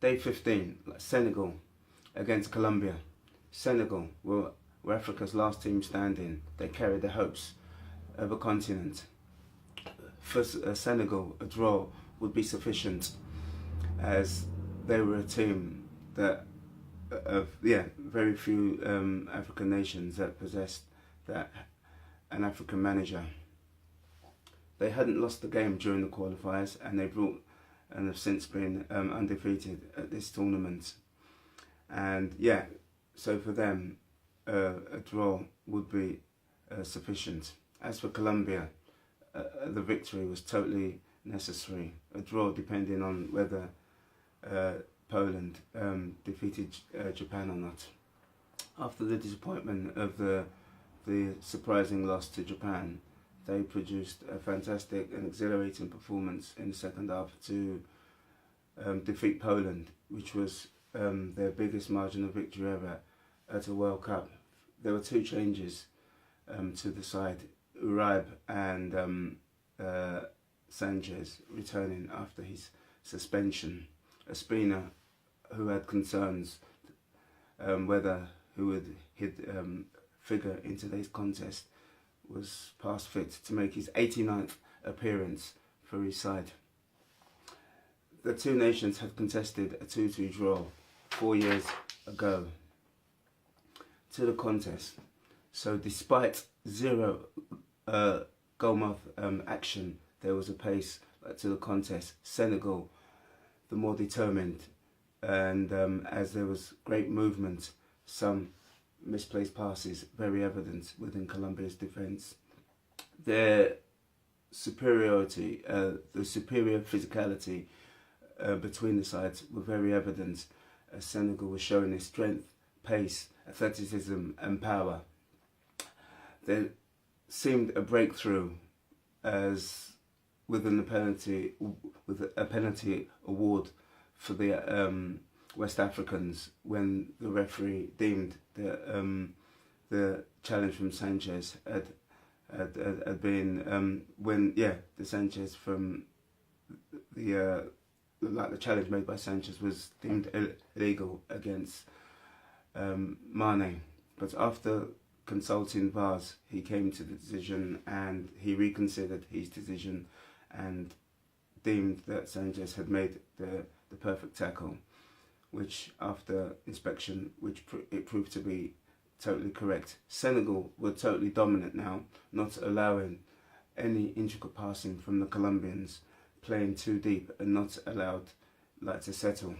Day 15, Senegal against Colombia. Senegal were Africa's last team standing. They carried the hopes of a continent. For Senegal, a draw would be sufficient, as they were a team that very few African nations that possessed an African manager. They hadn't lost the game during the qualifiers, and have since been undefeated at this tournament. And so for them, a draw would be sufficient. As for Colombia, the victory was totally necessary. A draw depending on whether Poland defeated Japan or not. After the disappointment of the surprising loss to Japan, they produced a fantastic and exhilarating performance in the second half to defeat Poland, which was their biggest margin of victory ever at a World Cup. There were two changes to the side: Uribe and Sanchez returning after his suspension. Ospina, who had concerns whether he would figure in today's contest, was past fit to make his 89th appearance for his side. The two nations had contested a 2-2 draw 4 years ago to the contest. So despite zero goalmouth action, there was a pace to the contest. Senegal, the more determined, and as there was great movement, some misplaced passes very evident within Colombia's defence. Their superiority, the superior physicality between the sides were very evident, as Senegal was showing its strength, pace, athleticism and power. There seemed a breakthrough as with a penalty award for the West Africans when the referee deemed the challenge from Sanchez had been the Sanchez from the challenge made by Sanchez was deemed illegal against Mane. But after consulting VARs, he came to the decision, and he reconsidered his decision and deemed that Sanchez had made the perfect tackle, which after inspection, it proved to be totally correct. Senegal were totally dominant now, not allowing any intricate passing from the Colombians, playing too deep and not allowed to settle.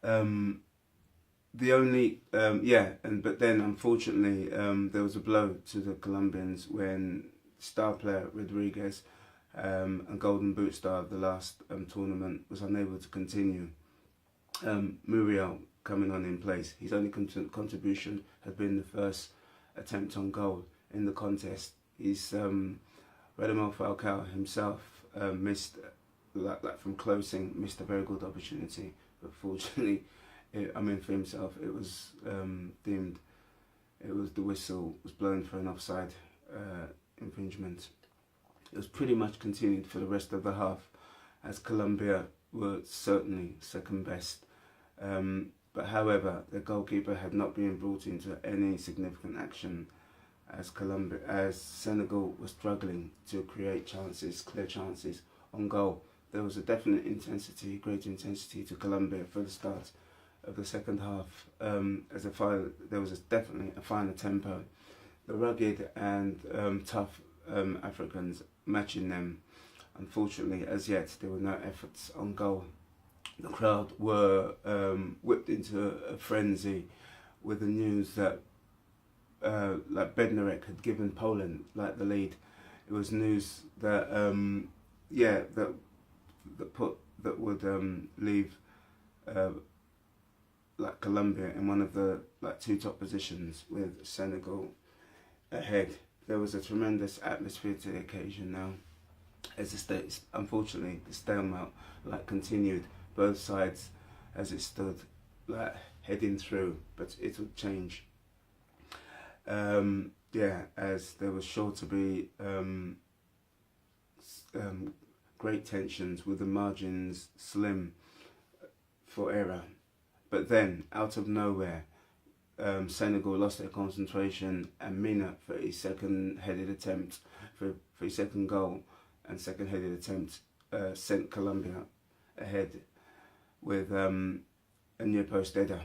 But then unfortunately there was a blow to the Colombians when star player Rodriguez, and Golden Boot star of the last tournament, was unable to continue. Muriel coming on in place. His only contribution had been the first attempt on goal in the contest. His Radamel Falcao himself missed from closing, missed a very good opportunity, but fortunately, for himself, it was deemed, the whistle was blown for an offside infringement. It was pretty much continued for the rest of the half, as Colombia were certainly second best. But however, the goalkeeper had not been brought into any significant action, as Senegal was struggling to create clear chances on goal. There was a definite great intensity to Colombia for the start of the second half. There was definitely a finer tempo. The rugged and tough Africans matching them. Unfortunately, as yet, there were no efforts on goal. The crowd were whipped into a frenzy with the news that Bednarek had given Poland the lead. It was news that that would leave Colombia in one of the two top positions with Senegal ahead. There was a tremendous atmosphere to the occasion now, as unfortunately the stalemate continued. Both sides, as it stood, heading through, but it would change. As there was sure to be great tensions with the margins slim for error. But then, out of nowhere, Senegal lost their concentration, and Mina, for his second headed attempt, for his second goal and second headed attempt, sent Colombia ahead with a near post header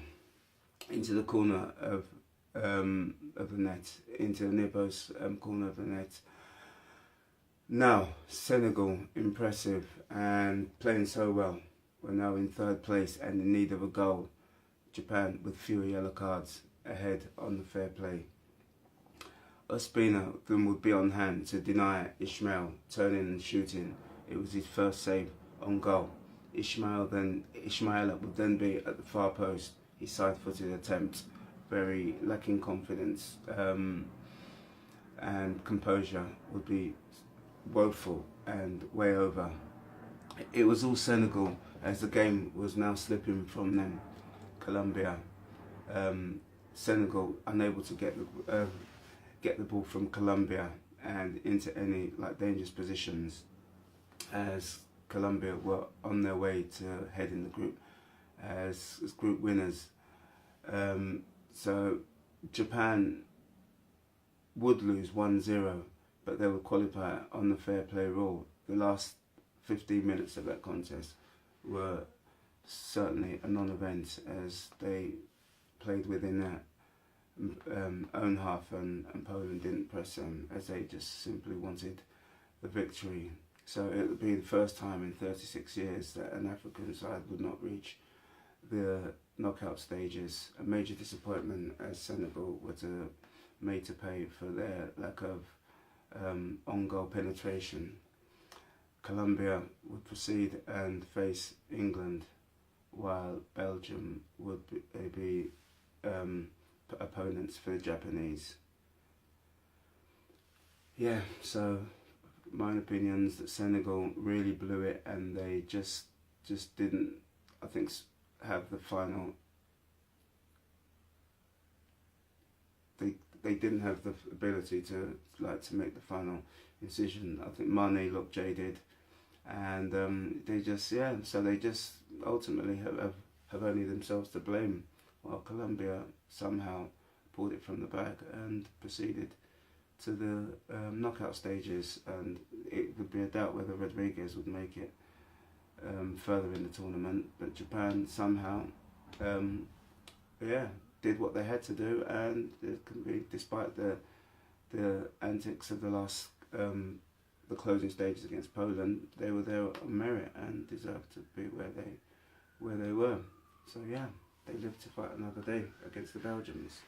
into the corner of the net, into the near post corner of the net. Now, Senegal, impressive and playing so well. We're now in third place and in need of a goal. Japan, with fewer yellow cards, ahead on the fair play. Ospina then would be on hand to deny Ismail turning and shooting. It was his first save on goal. Ismaila would then be at the far post. His side-footed attempt, very lacking confidence and composure, would be woeful and way over. It was all Senegal as the game was now slipping from them. Colombia, Senegal unable to get the ball from Colombia and into any dangerous positions, as Colombia were on their way to heading the group as group winners. So Japan would lose 1-0, but they would qualify on the fair play rule. The last 15 minutes of that contest were certainly a non-event, as they played within their own half, and Poland didn't press them, as they just simply wanted the victory. So it would be the first time in 36 years that an African side would not reach the knockout stages. A major disappointment, as Senegal were made to pay for their lack of on-goal penetration. Colombia would proceed and face England, while Belgium would be opponents for the Japanese. Yeah, so my opinion's that Senegal really blew it, and they just didn't, I think, have the final. They didn't have the ability to make the final incision. I think Mane looked jaded, and so they just ultimately have only themselves to blame, while Colombia somehow pulled it from the bag and proceeded to the knockout stages. And it would be a doubt whether Rodriguez would make it further in the tournament, but Japan somehow did what they had to do, and it can be, despite the antics of the closing stages against Poland, they were there on merit and deserved to be where they were. So yeah, they lived to fight another day against the Belgians.